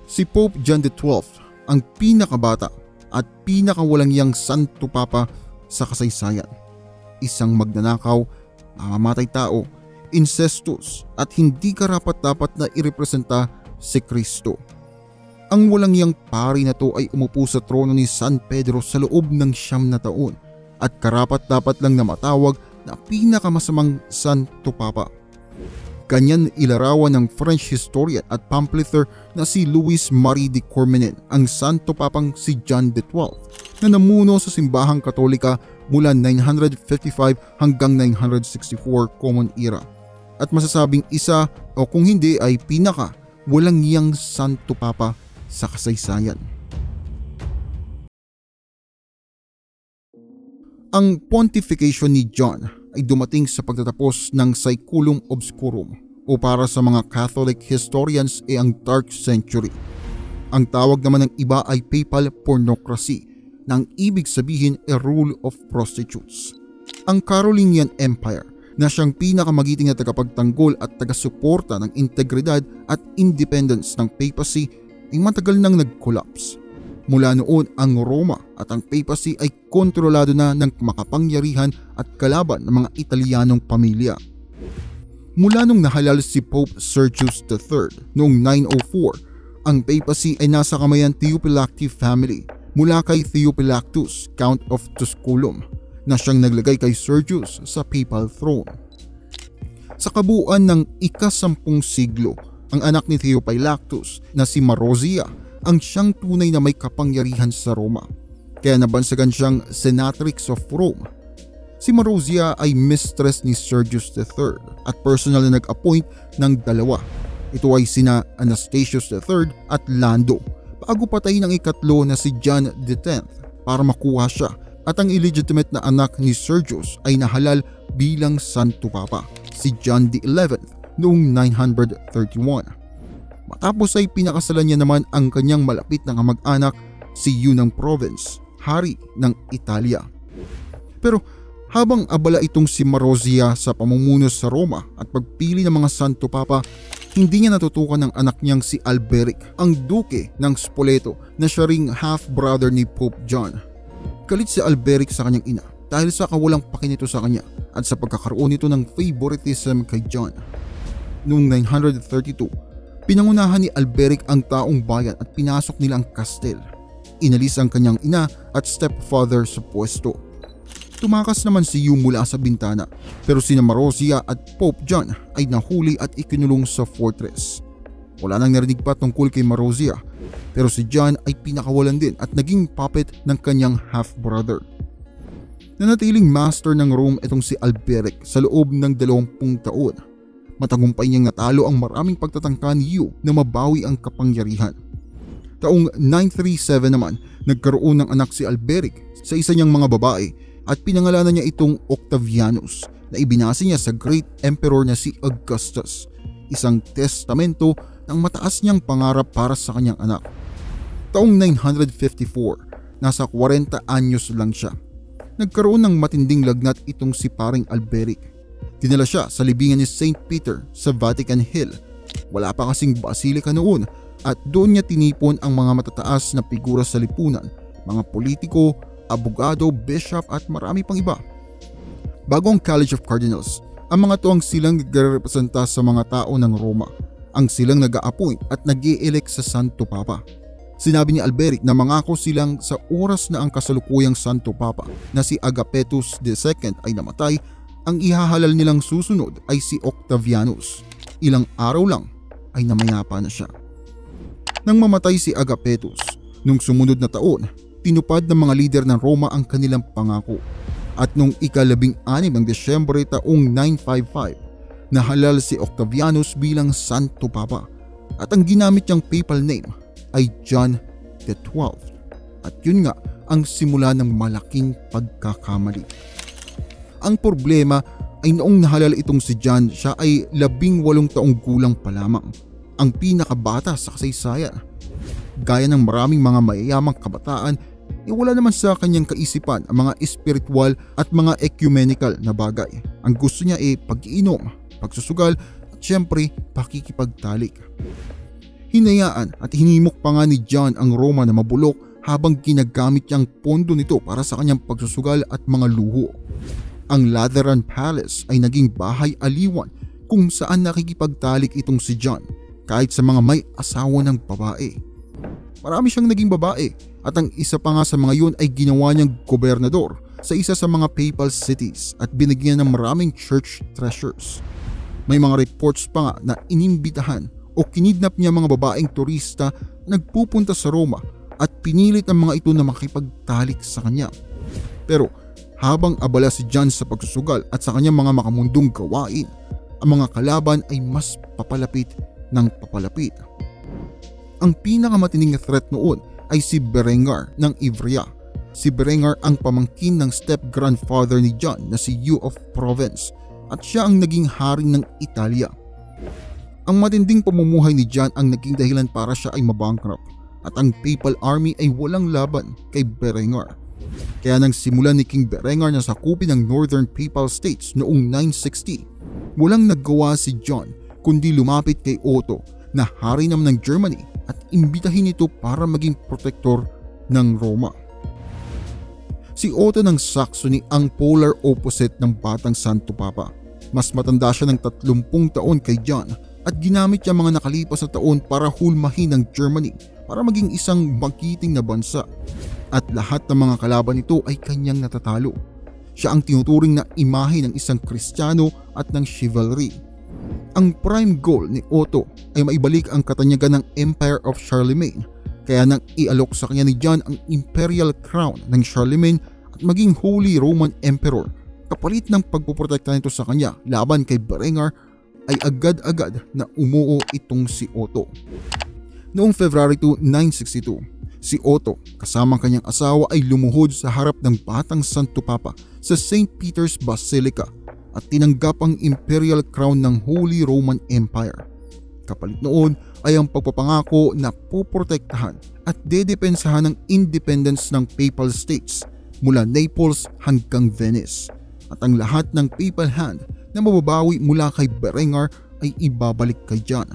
Si Pope John XII ang pinakabata at pinakawalangyang Santo Papa sa kasaysayan. Isang magnanakaw, mamamatay tao, incestus at hindi karapat-dapat na irepresenta si Kristo. Ang walangyang pari na to ay umupo sa trono ni San Pedro sa loob ng 9 na taon at karapat-dapat lang na matawag na pinakamasamang Santo Papa. Ganyan ilarawan ng French historian at pamphleteer na si Louis Marie de Cormenin ang Santo Papang si John XII na namuno sa simbahang Katolika mula 955 hanggang 964 Common Era at masasabing isa o kung hindi ay pinaka walangyang Santo Papa sa kasaysayan. Ang pontification ni John ay dumating sa pagtatapos ng Saeculum Obscurum o para sa mga Catholic historians ay ang Dark Century. Ang tawag naman ng iba ay Papal Pornocracy na ang ibig sabihin ay rule of prostitutes. Ang Carolingian Empire na siyang pinakamagiting na tagapagtanggol at tagasuporta ng integridad at independence ng papacy ay matagal nang nag-collapse. Mula noon ang Roma at ang papacy ay kontrolado na ng makapangyarihan at kalaban ng mga Italianong pamilya. Mula nung nahalal si Pope Sergius III noong 904, ang papacy ay nasa kamay ng Theophylacti family mula kay Theophylactus, Count of Tusculum, na siyang naglagay kay Sergius sa papal throne. Sa kabuuan ng ika-10 siglo, ang anak ni Theophylactus na si Marozia ang siyang tunay na may kapangyarihan sa Roma, kaya nabansagan siyang Senatrix of Rome. Si Marozia ay mistress ni Sergius III at personal na nag-appoint ng 2. Ito ay sina Anastasius III at Lando bago patayin ang ikatlo na si John X para makuha siya, at ang illegitimate na anak ni Sergius ay nahalal bilang Santo Papa, si John XI noong 931. Matapos ay pinakasalan niya naman ang kanyang malapit na kamag-anak, si Yunang Province, hari ng Italia. Pero habang abala itong si Marozia sa pamumuno sa Roma at pagpili ng mga Santo Papa, hindi niya natutukan ng anak niyang si Alberic, ang Duke ng Spoleto na siya ring half-brother ni Pope John. Galit si Alberic sa kanyang ina dahil sa kawalang pakinito sa kanya at sa pagkakaroon nito ng favoritism kay John. Noong 932, pinangunahan ni Alberic ang taong bayan at pinasok nila ang kastel. Inalis ang kanyang ina at stepfather sa pwesto. Tumakas naman si Yu mula sa bintana, pero sina Marozia at Pope John ay nahuli at ikinulong sa fortress. Wala nang narinig pa tungkol kay Marozia, pero si John ay pinakawalan din at naging puppet ng kanyang half-brother. Nanatiling master ng Rome itong si Alberic sa loob ng 20 taon. Matagumpay niyang natalo ang maraming pagtatangka ni Yu na mabawi ang kapangyarihan. Taong 937 naman, nagkaroon ng anak si Alberic sa isa niyang mga babae at pinangalanan niya itong Octavianus na ibinase niya sa Great Emperor na si Augustus, isang testamento ng mataas niyang pangarap para sa kanyang anak. Taong 954, nasa 40 anyos lang siya. Nagkaroon ng matinding lagnat itong si paring Alberic. Dinala siya sa libingan ni St. Peter sa Vatican Hill. Wala pa kasing basilika noon at doon niya tinipon ang mga matataas na figura sa lipunan, mga politiko, abogado, bishop at marami pang iba. Bago ang College of Cardinals, ang mga to ang silang nagrepresenta sa mga tao ng Roma, ang silang nag-a-appoint at nag-i-elect sa Santo Papa. Sinabi ni Alberic na mangako silang sa oras na ang kasalukuyang Santo Papa na si Agapetus II ay namatay, ang ihahalal nilang susunod ay si Octavianus. Ilang araw lang ay namayapa na siya. Nang mamatay si Agapetus, nung sumunod na taon, tinupad ng mga lider ng Roma ang kanilang pangako. At nung ika-16 ng Desyembre taong 955, nahalal si Octavianus bilang Santo Papa at ang ginamit niyang papal name ay John XII. At yun nga ang simula ng malaking pagkakamali. Ang problema ay noong nahalal itong si John, siya ay 18 taong gulang pa lamang, ang pinakabata sa kasaysayan. Gaya ng maraming mga mayayamang kabataan, wala naman sa kanyang kaisipan ang mga espiritual at mga ecumenical na bagay. Ang gusto niya ay pag-iinom, pagsusugal at syempre pakikipagtalik. Hinayaan at hinimok pa nga ni John ang Roma na mabulok habang ginagamit niyang pondo nito para sa kanyang pagsusugal at mga luho. Ang Lateran Palace ay naging bahay aliwan kung saan nakikipagtalik itong si John kahit sa mga may asawa ng babae. Marami siyang naging babae at ang isa pa nga sa mga yun ay ginawa niyang gobernador sa isa sa mga papal cities at binigyan ng maraming church treasures. May mga reports pa nga na inimbitahan o kinidnap niya mga babaeng turista nagpupunta sa Roma at pinilit ang mga ito na makipagtalik sa kanya. Pero habang abala si John sa pagsusugal at sa kanyang mga makamundong gawain, ang mga kalaban ay mas papalapit ng papalapit. Ang pinakamatining threat noon ay si Berengar ng Ivrea. Si Berengar ang pamangkin ng step-grandfather ni John na si Hugh of Provence at siya ang naging hari ng Italia. Ang matinding pamumuhay ni John ang naging dahilan para siya ay mabankrupt at ang papal army ay walang laban kay Berengar. Kaya nang simulan ni King Berengar na sakupin ang Northern Papal States noong 960, walang naggawa si John kundi lumapit kay Otto na hari naman ng Germany at imbitahin ito para maging protektor ng Roma. Si Otto ng Saxony ang polar opposite ng Batang Santo Papa. Mas matanda siya ng 30 taon kay John at ginamit niya mga nakalipas na taon para hulmahin ang Germany para maging isang magiting na bansa. At lahat ng mga kalaban nito ay kanyang natatalo. Siya ang tinuturing na imahe ng isang Kristiyano at ng chivalry. Ang prime goal ni Otto ay maibalik ang katanyagan ng Empire of Charlemagne. Kaya nang ialok sa kanya ni John ang imperial crown ng Charlemagne at maging Holy Roman Emperor, kapalit ng pagpoprotekta nito sa kanya laban kay Berengar, ay agad-agad na umuo itong si Otto. Noong February 2, 962, si Otto kasama kanyang asawa ay lumuhod sa harap ng Batang Santo Papa sa St. Peter's Basilica at tinanggap ang imperial crown ng Holy Roman Empire. Kapalit noon ay ang pagpapangako na poprotektahan at dedepensahan ng independence ng Papal States mula Naples hanggang Venice. At ang lahat ng papal hand na mababawi mula kay Berengar ay ibabalik kay John.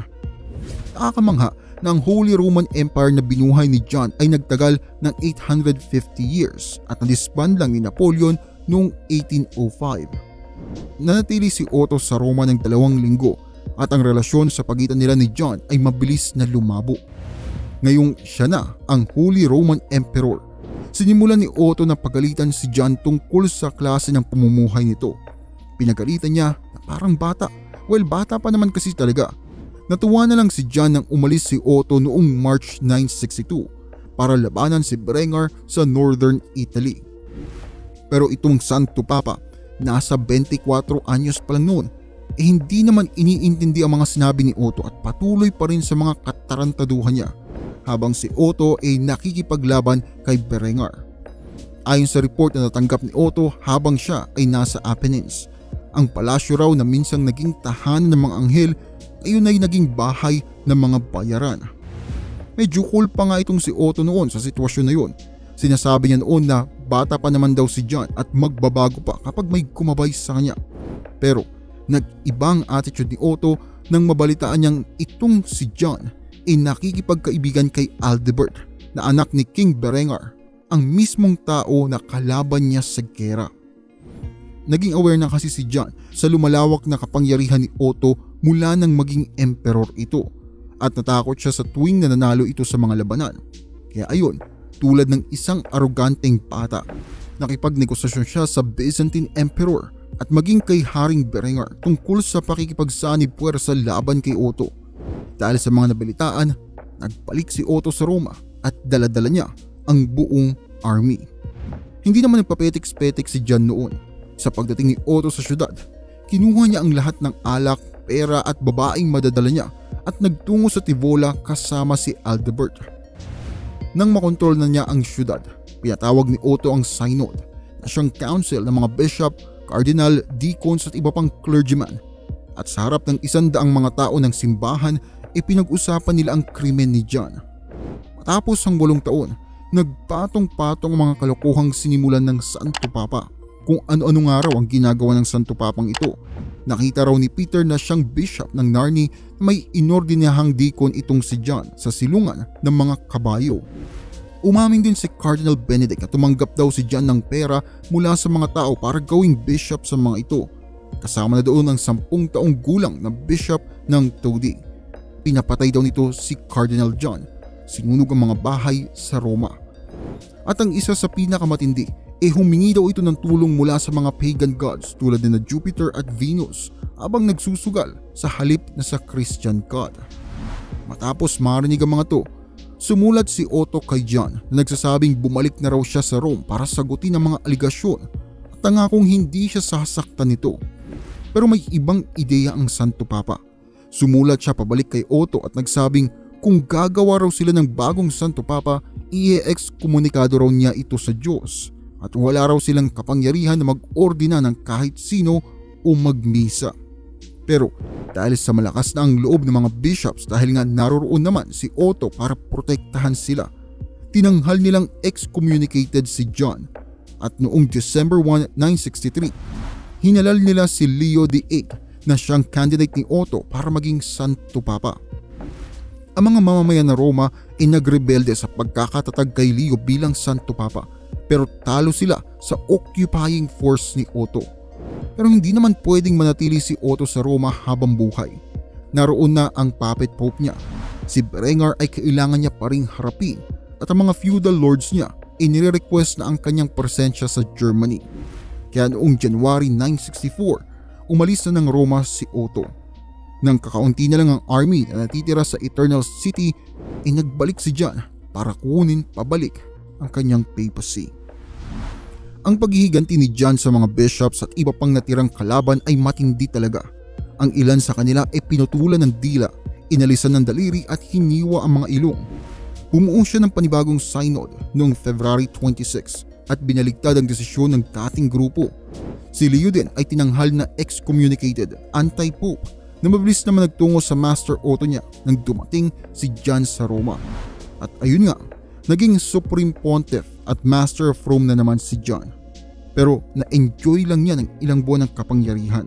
Nakakamangha na ang Holy Roman Empire na binuhay ni John ay nagtagal ng 850 years at nadisband lang ni Napoleon noong 1805. Nanatili si Otto sa Roma ng 2 linggo at ang relasyon sa pagitan nila ni John ay mabilis na lumabo. Ngayong siya na ang Holy Roman Emperor, sinimulan ni Otto na pagalitan si John tungkol sa klase ng pamumuhay nito. Pinagalitan niya na parang bata. Well, bata pa naman kasi talaga. Natuwa na lang si John nang umalis si Otto noong March 962 para labanan si Berengar sa Northern Italy. Pero itong Santo Papa, nasa 24 anyos pa lang noon, hindi naman iniintindi ang mga sinabi ni Otto at patuloy pa rin sa mga katarantaduhan niya habang si Otto ay nakikipaglaban kay Berengar. Ayon sa report na natanggap ni Otto habang siya ay nasa Apennines, ang palasyo raw na minsang naging tahanan ng mga anghel ayun ay naging bahay ng mga bayaran. Medyo cool pa nga itong si Otto noon sa sitwasyon na yun. Sinasabi niya noon na bata pa naman daw si John at magbabago pa kapag may kumabay sa kanya. Pero nag-ibang attitude ni Otto nang mabalitaan niyang itong si John ay nakikipagkaibigan kay Aldebert na anak ni King Berengar, ang mismong tao na kalaban niya sa gera. Naging aware na kasi si John sa lumalawak na kapangyarihan ni Otto mula nang maging emperor ito at natakot siya sa tuwing nananalo ito sa mga labanan. Kaya ayun, tulad ng isang aroganteng bata, nakipagnegosasyon siya sa Byzantine Emperor at maging kay Haring Berengar tungkol sa pakikipagsanib puwersa laban kay Otto. Dahil sa mga nabalitaan, nagbalik si Otto sa Roma at daladala niya ang buong army. Hindi naman nagpapetik-petik si John noon. Sa pagdating ni Otto sa syudad, kinuha niya ang lahat ng alak, pera at babaeng madadala niya at nagtungo sa Tivola kasama si Aldebert. Nang makontrol na niya ang syudad, pinatawag ni Otto ang synod na siyang council ng mga bishop, cardinal, deacons at iba pang clergyman. At sa harap ng 100 mga tao ng simbahan, ipinag-usapan nila ang krimen ni John. Matapos ang 8 taon, nagpatong-patong ang mga kalokohang sinimulan ng Santo Papa kung ano-ano nga raw ang ginagawa ng Santo Papang ito. Nakita raw ni Peter na siyang bishop ng Narni na may inordinahang deacon itong si John sa silungan ng mga kabayo. Umamin din si Cardinal Benedict na tumanggap daw si John ng pera mula sa mga tao para gawing bishop sa mga ito. Kasama na doon ang 10 taong gulang na bishop ng Todi. Pinapatay daw nito si Cardinal John. Sinunog ang mga bahay sa Roma. At ang isa sa pinakamatindi, humingi daw ito ng tulong mula sa mga pagan gods tulad na Jupiter at Venus habang nagsusugal sa halip na sa Christian God. Matapos marinig ang mga to, sumulat si Otto kay John na nagsasabing bumalik na raw siya sa Rome para sagutin ang mga aligasyon at nangakong hindi siya sasaktan nito. Pero may ibang ideya ang Santo Papa. Sumulat siya pabalik kay Otto at nagsabing kung gagawa raw sila ng bagong Santo Papa, i-excommunicado raw niya ito sa Diyos at wala raw silang kapangyarihan na mag-ordina ng kahit sino o magmisa. Pero dahil sa malakas na ang loob ng mga bishops dahil nga naroroon naman si Otto para protektahan sila, tinanghal nilang excommunicated si John at noong December 1, 963, hinalal nila si Leo VIII na siyang candidate ni Otto para maging Santo Papa. Ang mga mamamayan na Roma ay nagrebelde sa pagkakatatag kay Leo bilang Santo Papa pero talo sila sa occupying force ni Otto. Pero hindi naman pwedeng manatili si Otto sa Roma habang buhay. Naroon na ang puppet pope niya. Si Berengar ay kailangan niya pa ring harapin at ang mga feudal lords niya inire-request na ang kanyang presensya sa Germany. Kaya noong January 964, umalis na ng Roma si Otto. Nang kakaunti na lang ang army na natitira sa Eternal City, nagbalik si John para kunin pabalik ang kanyang papacy. Ang paghihiganti ni John sa mga bishops at iba pang natirang kalaban ay matindi talaga. Ang ilan sa kanila ay pinutulan ng dila, inalisan ng daliri at hiniwa ang mga ilong. Bumuo siya ng panibagong synod noong February 26 at binaligtad ang desisyon ng dating grupo. Si Leo din ay tinanghal na excommunicated anti-pope na mabilis naman nagtungo sa Master Otto niya nang dumating si John sa Roma. At ayun nga, naging Supreme Pontiff at Master of Rome na naman si John. Pero na-enjoy lang niya ng ilang buwan ng kapangyarihan.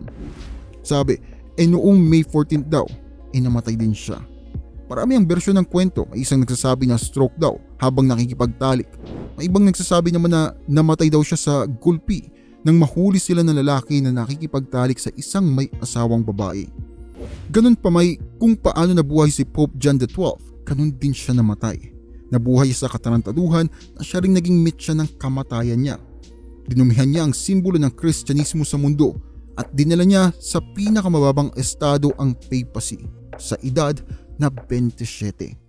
Sabi, noong May 14 daw, namatay din siya. Marami ang bersyon ng kwento. May isang nagsasabi na stroke daw habang nakikipagtalik. May ibang nagsasabi naman na namatay daw siya sa gulpi nang mahuli sila ng lalaki na nakikipagtalik sa isang may asawang babae. Ganun pa may kung paano nabuhay si Pope John XII, ganun din siya namatay. Nabuhay sa katarantaduhan na siya ring naging mitya ng kamatayan niya. Dinumihan niya ang simbolo ng Kristyanismo sa mundo at dinala niya sa pinakamababang estado ang papacy sa edad na 27.